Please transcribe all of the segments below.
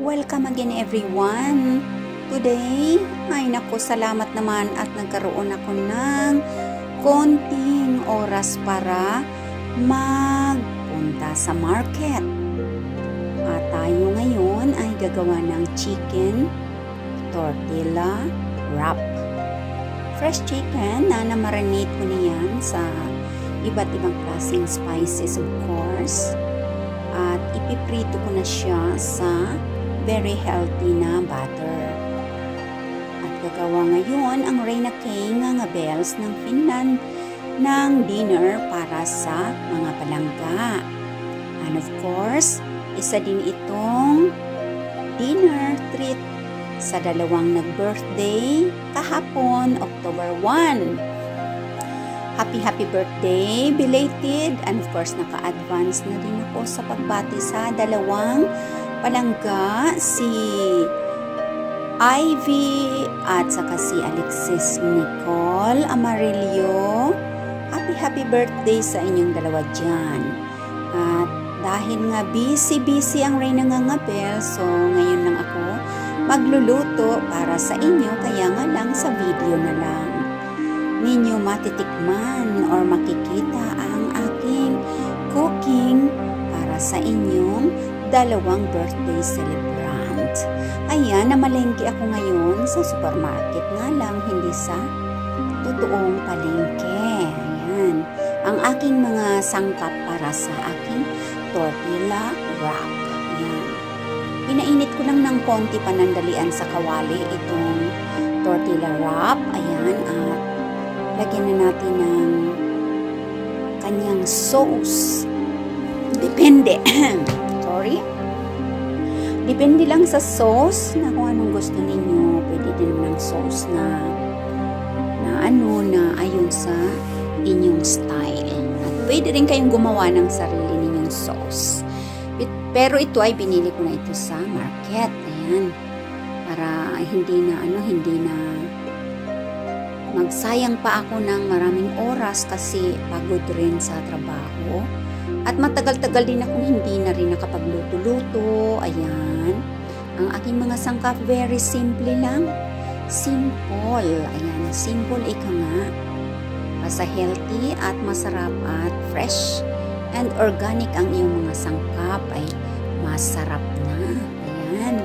Welcome again everyone. Today, ay naku, salamat naman at nagkaroon ako ng konting oras para magpunta sa market. At tayo ngayon ay gagawa ng chicken tortilla wrap. Fresh chicken na namarinate ko niyan sa iba't ibang klaseng spices, of course. At ipiprito ko na siya sa very healthy na butter. At gagawa ngayon ang Reina K nga bells ng Finland ng dinner para sa mga palangga. And of course, isa din itong dinner treat sa dalawang nag-birthday kahapon, October 1. Happy birthday, belated, and of course naka-advance na din ako sa pagbati sa dalawang palangga, si Ivy at saka si Alexis Nicole Amarillo. Happy birthday sa inyong dalawa dyan. At dahil nga busy ang Reyna Ngangabel, so ngayon lang ako magluluto para sa inyo, kaya nga lang sa video na lang ninyo matitikman or makikita ang aking cooking para sa inyong dalawang birthday celebrant. Ayan, namalengke ako ngayon sa supermarket nga lang, hindi sa totoong palengke. Ayan, ang aking mga sangkap para sa aking tortilla wrap. Ayan, pinainit ko lang ng konti panandalian sa kawali itong tortilla wrap. Ayan, at lagyan na natin ng kanyang sauce. Depende. Sorry. Depende lang sa sauce na kung anong gusto ninyo. Pwede din ng sauce na ayon sa inyong style. At pwede rin kayong gumawa ng sarili ninyong sauce. Pero ito ay binili ko na ito sa market. Ayan. Para hindi na magsayang pa ako ng maraming oras kasi pagod rin sa trabaho. At matagal-tagal din ako hindi na rin nakapagluto-luto. Ayan. Ang aking mga sangkap, very simple lang. Simple. Ayan. Simple ika nga. Basta healthy at masarap at fresh and organic ang iyong mga sangkap ay masarap na. Ayan.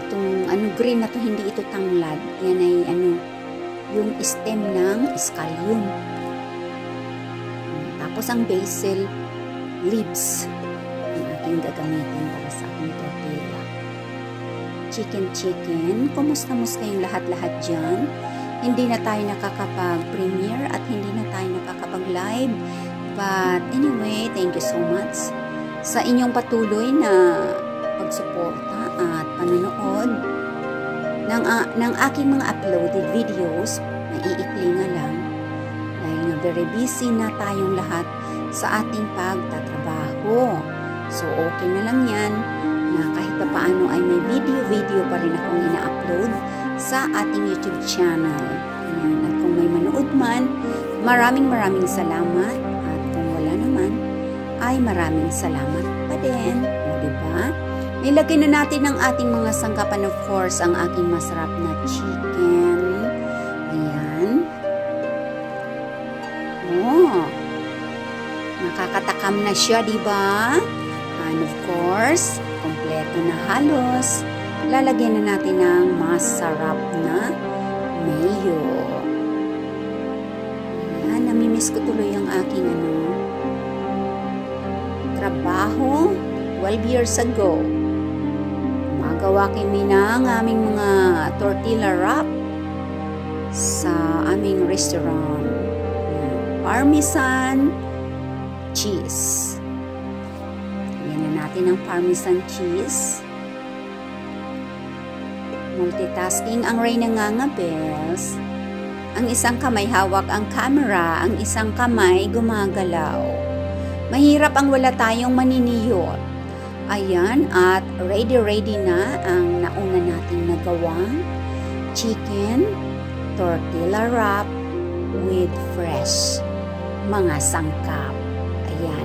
Itong green na to, hindi ito tanglad. Yan ay yung stem ng scallion. Tapos ang basil leaves ang aking gagamitin para sa aking tortilla. Chicken. Kumusta kayong lahat dyan? Hindi na tayo nakakapag-premiere at hindi na tayo nakakapag-live. But anyway, thank you so much sa inyong patuloy na pagsuporta at panonood ng aking mga uploaded videos. Naiikli nga lang dahil nga very busy na tayong lahat sa ating pagtatrabaho. So okay na lang yan na kahit pa paano ay may video pa rin akong ina-upload sa ating YouTube channel. Ayan. At kung may manood man, maraming salamat. At kung wala naman, ay maraming salamat pa din. O diba? Nilagay na natin ang ating mga sangkapan, of course, ang aking masarap na chicken. Ayan. Oh. Nakakatakam na siya, diba? And of course, kompleto na halos. Lalagyan na natin ng masarap na mayo. Ayan, namimiss ko tuloy ang aking trabaho 12 years ago. Magawa kami ng aming mga tortilla wrap sa aming restaurant. Parmesan cheese. Lagyan na natin ang parmesan cheese. Multitasking ang Reyna Ngangabels. Ang isang kamay hawak ang camera, ang isang kamay gumagalaw. Mahirap ang wala tayong maniniyot. Ayan, at ready na ang nauna nating nagawang chicken tortilla wrap with fresh mga sangkap. Ayan.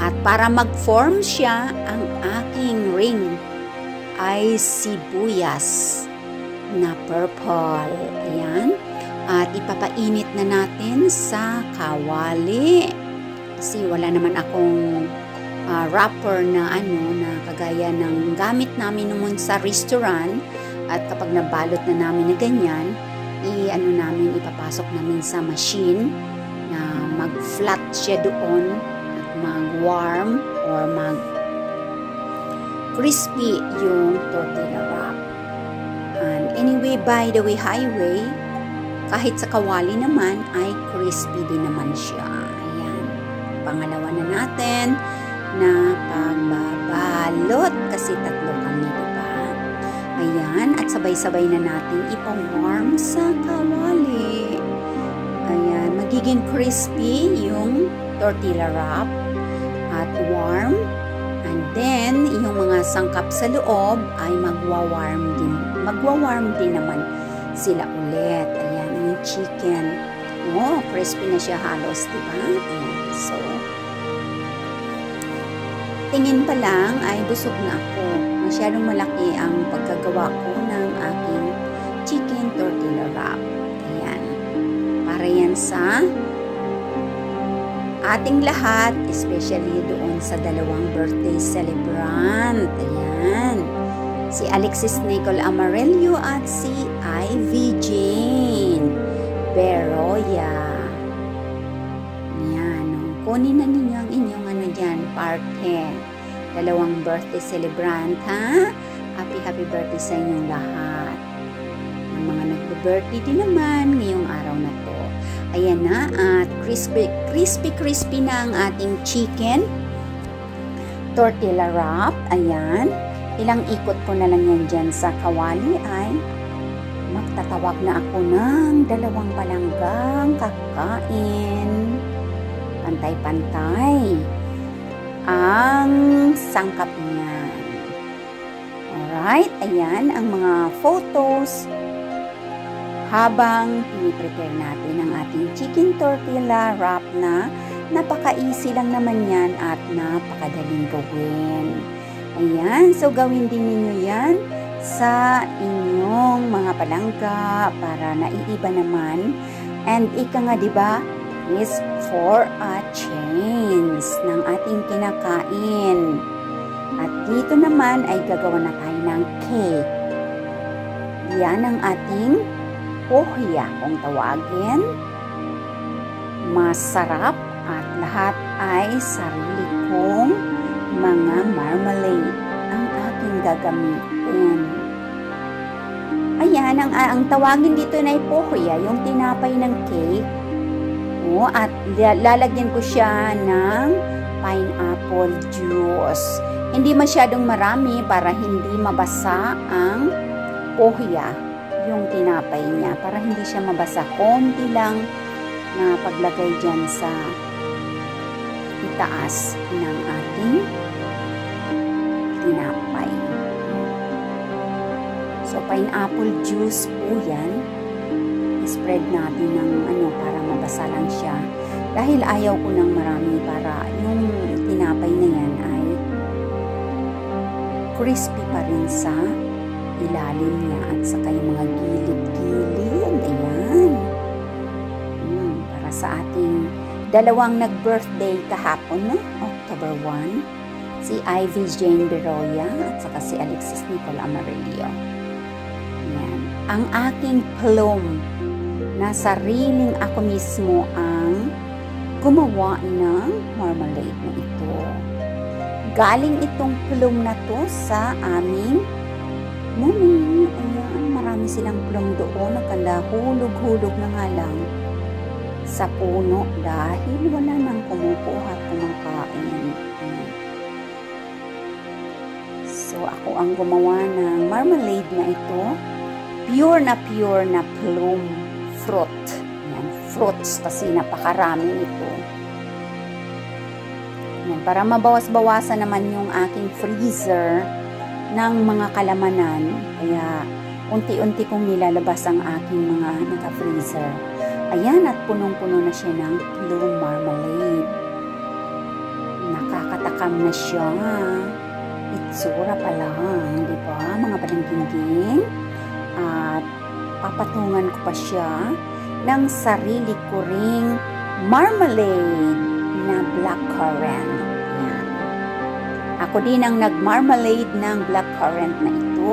At para mag-form siya, ang aking ring ay sibuyas na purple. Ayan. At ipapainit na natin sa kawali. Kasi wala naman akong wrapper na na kagaya ng gamit namin naman sa restaurant. At kapag nabalot na namin na ganyan, namin ipapasok namin sa machine na mag-flat siya doon at mag-warm or mag-crispy yung tortilla wrap. And anyway, by the way, highway, kahit sa kawali naman ay crispy din naman siya. Ayan. Pangalawa na natin na pagbabalot kasi tatlo kami, diba? Ayan. At sabay-sabay na natin ipa-warm sa kawali. Ayan. Magiging crispy yung tortilla wrap at warm. And then, yung mga sangkap sa loob ay magwa-warm din naman sila ulit. Ayan, yung chicken. Oh, crispy na siya halos, diba? Ayan. So, tingin pa lang ay busog na ako. Masyadong malaki ang pagkagawa ko ng aking chicken tortilla wrap. Ayan. Para yan sa ating lahat, especially doon sa dalawang birthday celebrant. Ayan. Si Alexis Nicole Amarillo at si Ivy Jane Beroya. Ayan. Kunin na ninyo ang inyong parte. Dalawang birthday celebrant, ha? Happy birthday sa inyong lahat. Ang mga nagbe-birthday din naman ngayong araw na to. Ayan na, at crispy na ang ating chicken tortilla wrap. Ayan. Ilang ikot ko na lang yan dyan sa kawali ay magtatawag na ako ng dalawang palanggang kakain. Pantay-pantay ang sangkap niyan. Alright, ayan ang mga photos habang piniprepare natin ang ating chicken tortilla wrap na napaka-easy lang naman yan at napakadaling gawin. Ayan, so gawin din ninyo yan sa inyong mga palangga para naiiba naman. And ika nga, diba, is for a change ng ating kinakain. At dito naman ay gagawa na tayo ng cake. Yan ang ating pohya kung tawagin. Masarap at lahat ay sarili kong mga marmalade ang aking gagamitin. Ayan, ang tawagin dito na ay pohya, yung tinapay ng cake. At lalagyan ko siya ng pineapple juice. Hindi masyadong marami para hindi mabasa ang pohya, yung tinapay niya. Para hindi siya mabasa, konti lang na paglagay dyan sa itaas ng ating tinapay. So, pineapple juice po yan. Spread natin ng para mabasa lang siya. Dahil ayaw ko ng marami para yung tinapay na yan ay crispy pa rin sa ilalim niya at saka yung mga gilid-gilid. Ayan. Para sa ating dalawang nag-birthday kahapon, no? October 1. Si Ivy Jane Beroya at saka si Alexis Nicole Amarillo. Ayan. Ang aking plum na sariling ako mismo ang gumawa ng marmalade na ito. Galing itong plum na to sa aming mumi. Ayan, marami silang plum doon. Nakanda, hulog-hulog na nga lang sa puno dahil wala nang kumukuha at kumakain. So, ako ang gumawa ng marmalade na ito. Pure na plum fruit. Yan, fruits kasi napakarami ito. Yan, para mabawas-bawasan naman yung aking freezer ng mga kalamanan. Kaya unti-unti kong nilalabas ang aking mga naka-freezer. Ayan, at punong-puno na siya ng plum marmalade. nagtatakam na siya. Itsura pa lang, di ba, mga palangging? At papatungan ko pa siya ng sarili ko ring marmalade na blackcurrant. Yan. Ako din ang nag-marmalade ng blackcurrant na ito.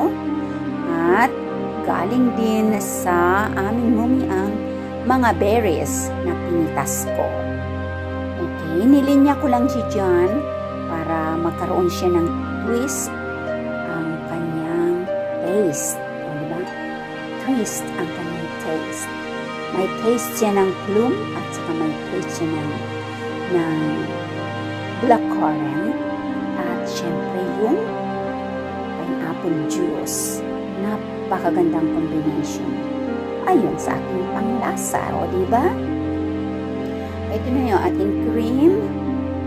At galing din sa aming mumi ang mga berries na pinitas ko. Okay, nilinya ko lang siya dyan para magkaroon siya ng twist ang kanyang taste. O, diba? Twist ang kanyang taste. May taste siya ng plum at saka may taste siya ng blackcurrant at syempre yung pineapple juice. Napakagandang combination. Ayun sa aking panglasa, o diba? Ito na yung ating cream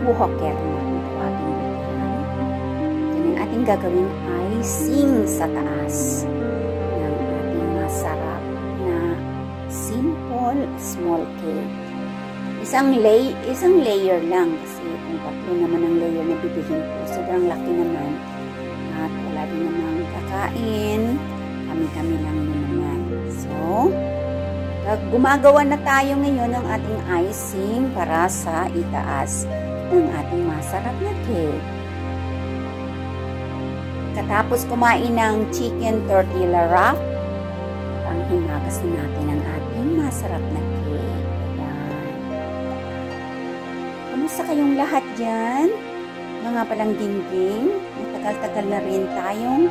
buhoker na ito ating bigyan. Ito na yung ating gagawin icing sa taas ng ating masarap na simple small cake. Isang layer lang kasi kung tatlo naman ang layer na bibilhin ko, sobrang laki naman at wala din namang kakain, kami-kami lang naman. So, gumagawa na tayo ngayon ng ating icing para sa itaas ng ating masarap na cake. Katapos kumain ng chicken tortilla wrap, ang himagas natin ang ating masarap na cake. Ayan. Kumusta kayong lahat dyan? Mga palangging-ging, matagal-tagal na rin tayong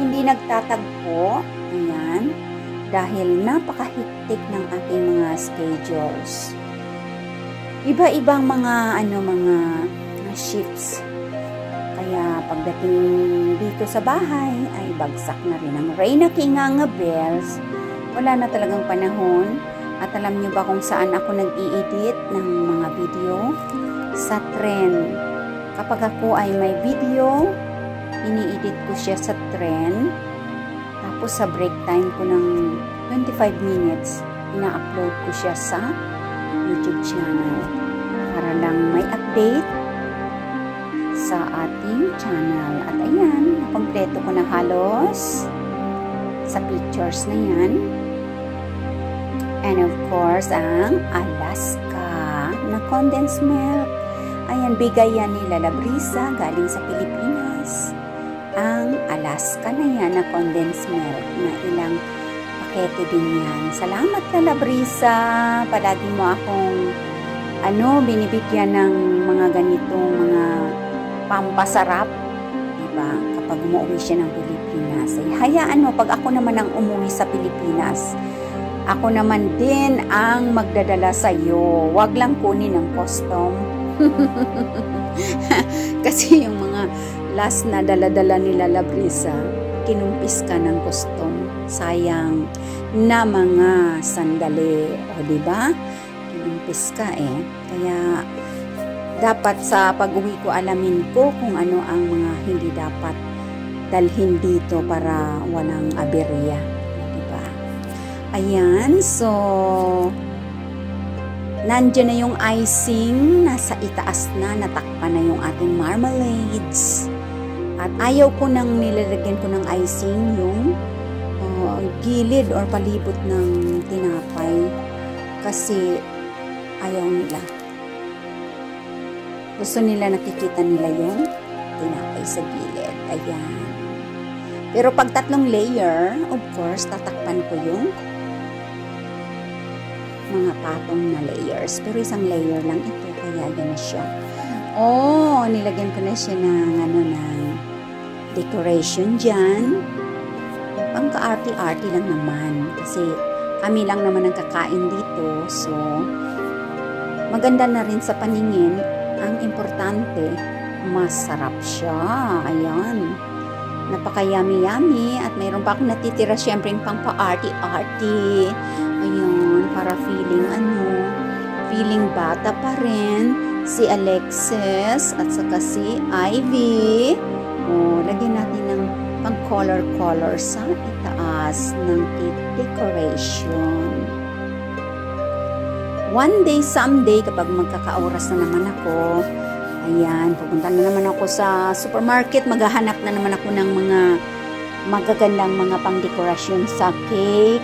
hindi nagtatagpo. Ayan. Dahil napakahiktik ng ating mga schedules. Iba-ibang mga shifts. Kaya pagdating dito sa bahay ay bagsak na rin ang Reyna Kinganga Bells. Wala na talagang panahon. At alam niyo ba kung saan ako nag-i-edit ng mga video? Sa tren. Kapag ako ay may video, ini-edit ko siya sa tren. Tapos sa break time ko ng 25 minutes, ina-upload ko siya sa YouTube channel para lang may update sa ating channel. At ayan, nakompleto ko na halos sa pictures na yan. And of course, ang Alaska na condensed milk. Ayan, bigay yan ni Lala Brisa galing sa Pilipinas. Ang Alaska na yan na condensed milk na ilang pakete din yan. Salamat Lala Brisa. Palagi mo akong binibigyan ng mga ganitong mga pampasarap. Diba? Kapag umuwi siya ng Pilipinas. Ay, hayaan mo, pag ako naman ang umuwi sa Pilipinas, ako naman din ang magdadala sa iyo. Huwag lang kunin ng custom. Kasi yung mga last na dala-dala ni Lala Brisa, kinumpis ka ng custom. Sayang na mga sandali. O, diba? Kinumpis ka eh. Kaya, dapat sa pag-uwi ko alamin ko kung ano ang mga hindi dapat dalhin dito para walang aberya. Diba? Ayan, so nandiyan na yung icing, nasa itaas na, natakpan na yung ating marmalades. At ayaw ko nang nilalagyan ko ng icing yung gilid or palibot ng tinapay kasi ayaw nila. Gusto nila, nakikita nila yung tinapay sa gilid. Ayan. Pero pag tatlong layer, of course, tatakpan ko yung mga patong na layers. Pero isang layer lang ito, kaya yan na siya. Oh, nilagyan ko na siya ng decoration dyan. Pang ka-arty-arty lang naman. Kasi kami lang naman ang kakain dito. So, maganda na rin sa paningin. Ang importante, masarap siya. Ayan. Napaka-yummy-yummy. At mayroon pa akong natitira syempre pang pa-arty-arty. Ayan. Para feeling bata pa rin. Si Alexis at saka si Ivy. O, lagyan natin ng pang color sa itaas ng cake decoration. One day, someday, kapag magkakaoras na naman ako, Ayan, pupunta na naman ako sa supermarket. Maghahanap na naman ako ng mga magagandang mga pangdekorasyon sa cake.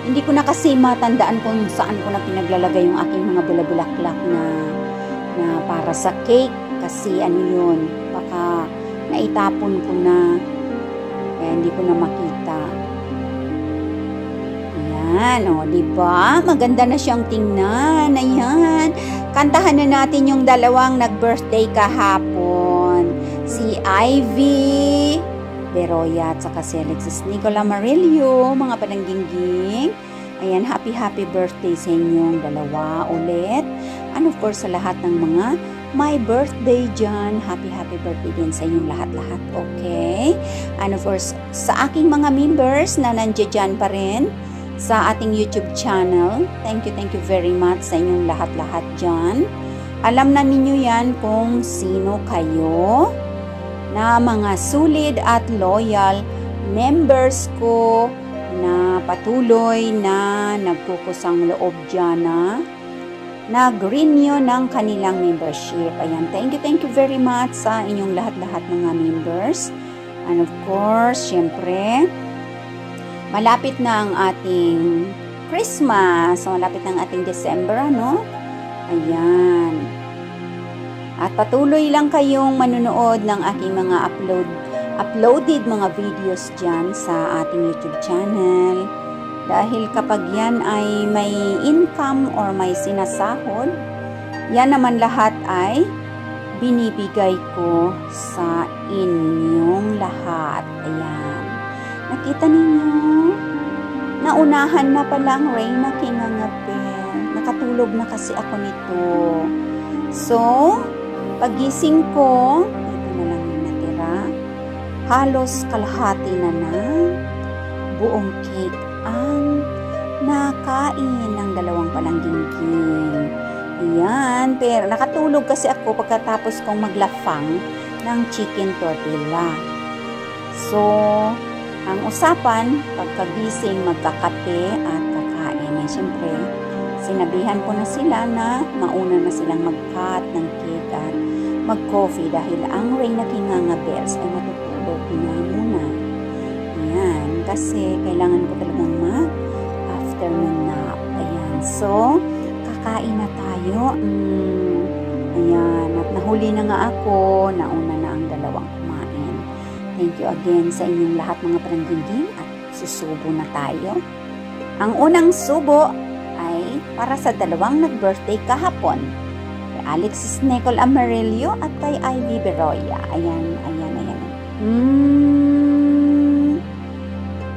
Hindi ko na kasi matandaan kung saan ko na pinaglalagay yung aking mga bulabulaklak na para sa cake. Kasi ano yun, baka naitapon ko na. Kaya hindi ko na makita. Ayan, o, diba? Maganda na siyang tingnan. Ayan. Kantahan na natin yung dalawang nag-birthday kahapon. Si Ivy Beroya at saka si Alexis Nicole Amarillo, mga pananggingging. Ayan, happy birthday sa inyong dalawa ulit. And of course, sa lahat ng mga my birthday dyan, happy birthday din sa inyong lahat-lahat, okay? And of course, sa aking mga members na nandiyan dyan pa rin sa ating YouTube channel, thank you very much sa inyong lahat-lahat dyan. Alam na ninyo yan kung sino kayo na mga sulit at loyal members ko na patuloy na nagkukusang loob dyan na nag-renew ng kanilang membership. Ayan, thank you very much sa inyong lahat-lahat mga members. And of course, syempre, malapit na ang ating Christmas. So, malapit na ang ating December, ano? Ayan. At patuloy lang kayong manunood ng aking mga uploaded mga videos dyan sa ating YouTube channel. Dahil kapag yan ay may income or may sinasahod, yan naman lahat ay binibigay ko sa inyong lahat. Ayan. Nakita ninyo? Naunahan na palang Reyna Kingangapel. Nakatulog na kasi ako nito. So, pagising ko, ito na lang yung natira. Halos kalahati na buong cake ang nakain ng dalawang palanggingking. Ayan, pero nakatulog kasi ako pagkatapos kong maglafang ng chicken tortilla. So, ang usapan, pagkagising, magkakape at kakain. Eh, siyempre, sinabihan ko na sila na mauna na silang mag-cut ng cake at mag-coffee dahil ang Reyna Kingangabels ay matutulog na muna. Ayan, kasi kailangan ko talagang mag-afternoon nap. Ayan, so, kakain na tayo. Ayan, at nahuli na nga ako, nauna na ang dalawang kumain. Thank you again sa inyong lahat mga parangginging at susubo na tayo. Ang unang subo ay para sa dalawang nag-birthday kahapon. Kay Alexis Nicole Amarillo at kay Ivy Beroya. Ayan.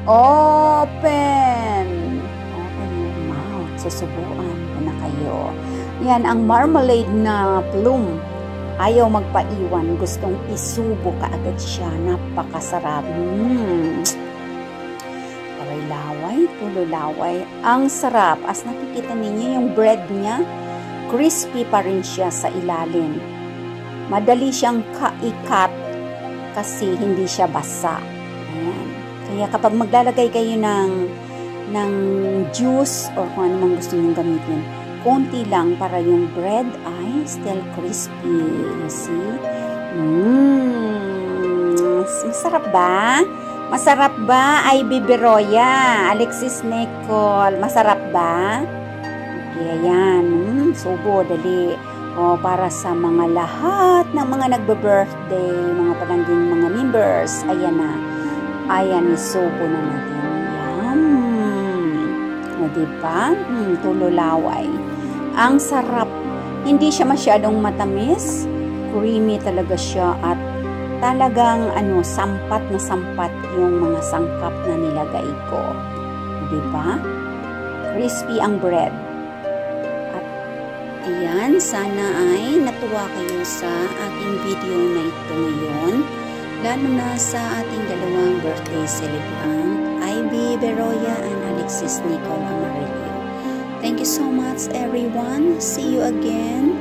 Open your mouth. Susubuan ko na kayo. Yan, ang marmalade na plum. Ayaw magpaiwan. Gustong isubo kaagad siya. Napakasarap. Laway, tululaway. Ang sarap. As nakikita ninyo, yung bread niya, crispy pa rin siya sa ilalim. Madali siyang ka-i-cut kasi hindi siya basa. Ayan. Kaya kapag maglalagay kayo ng juice or kung ano mang gusto nyo gamitin, konti lang para yung bread ay still crispy. You see? Masarap ba? Masarap ba, Ivy Beroya? Alexis Nicole, masarap ba? Okay, ayan. Subo, dali. O, para sa mga lahat ng mga nagbe-birthday, mga palangging mga members. Ayan na. Ayan, isubo na natin. Yum! O, diba? Tululaway. Ang sarap. Hindi siya masyadong matamis. Creamy talaga siya at talagang sampat na sampat yung mga sangkap na nilagay ko. Diba? Crispy ang bread. At ayan, sana ay natuwa kayo sa aking video na ito ngayon. Lalo na sa ating dalawang birthday celebrant, Ivy Beroya and Alexis Nicole Amarillo. Thank you so much everyone. See you again